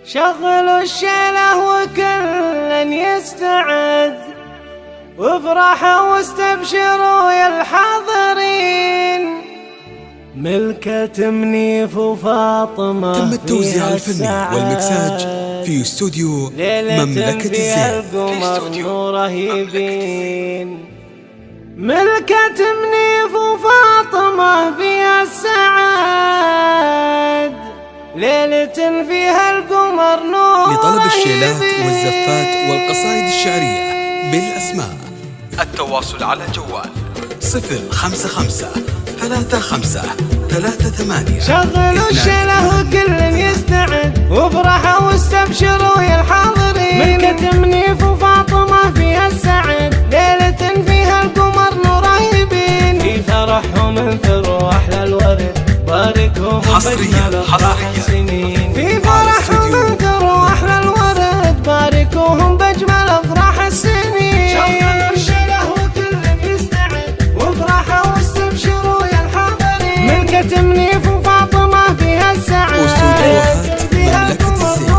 شغلوا الشيله وكل يستعد، وافرحوا واستبشروا يا الحاضرين. ملكة منيف وفاطمة تم التوزيع الفني والمكساج في استوديو مملكة الزين. القمر رهيبين. ملكة منيف وفاطمة فيها السعاد، ليلة فيها القمر نور. لطلب الشيلات والزفات والقصائد الشعرية بالأسماء التواصل على جوال 055-35-38. شغلوا الشيله وكل يستعد، وافرحوا واستبشروا يا الحاضرين. ملكة منيف وفاطمة فيها السعد، ليلة فيها القمر نور رهيبين. في فرحهم انثروا احلى الورد، باركوهم حصريا السنين. في فرحهم انثروا احلى الورد، باركوهم باجمل افراح السنين. شغلوا الشيله وكل يستعد، وافرحوا واستبشروا يا الحاضرين. ملكة منيف وفاطمة فيها السعد، واستوديوهات مملكة الزين.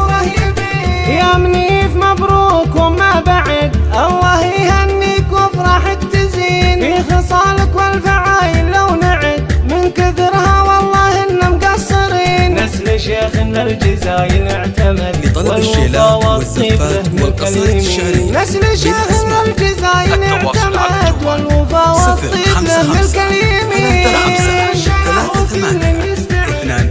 يا منيف مبروك وما بعد، الله يهنيك وافراحك تزين. في خصالك والفعايل لو نعد، من كثرها والله إن مقصرين. نسل شيخنا الجزايل اعتمد، لطلب الشيلات والزفات والقصائد الشعرية نسل شيخنا الجزايل اعتمد، والوفا والطيب للملك اليمين.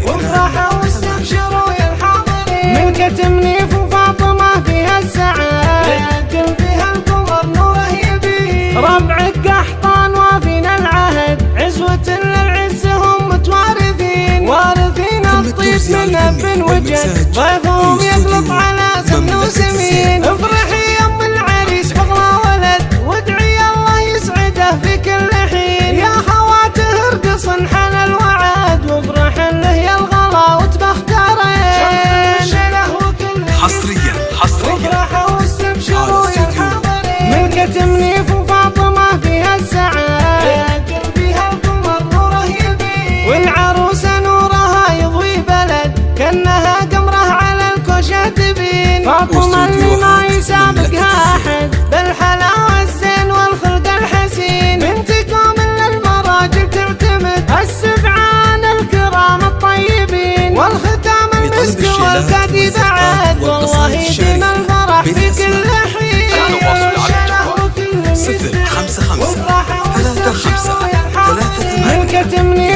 وافرحوا واستبشروا يا الحاضرين. ملكة منيف وفاطمة فيها السعاد، فيها القمر نور رهيبين. ربعك قحطان وافينا العهد، عزوة للعز هم متوارثين. وارثين الطيب من اب وجد، ضيفهم يقلب على سمن وسمين. افرحي يا ام العريس بغلى ولد، وادعي الله يسعده في كل حين. يا خواته ارقصن حل الوعد، وافرحن له يا الغلا وتبخترين. حصريا وافرحوا واستبشروا يا الحاضرين. ملكة منيف وفاطمة فيها السعاد، فيها القمر نور رهيبين. والعروسة نورها يضوي بلد، كأنها قمره على الكوشة تبين. فاطمة اللي ما يسابقها أحد، بالحلاوة الزين والخلق الحسين. بنتكم اللي المراجل تعتمد، السبعان الكرام الطيبين. والختام المسك والكادي بعد، والله يديم الفرح في كل حين. التواصل على الجوال 055-35-38. ملكة منيف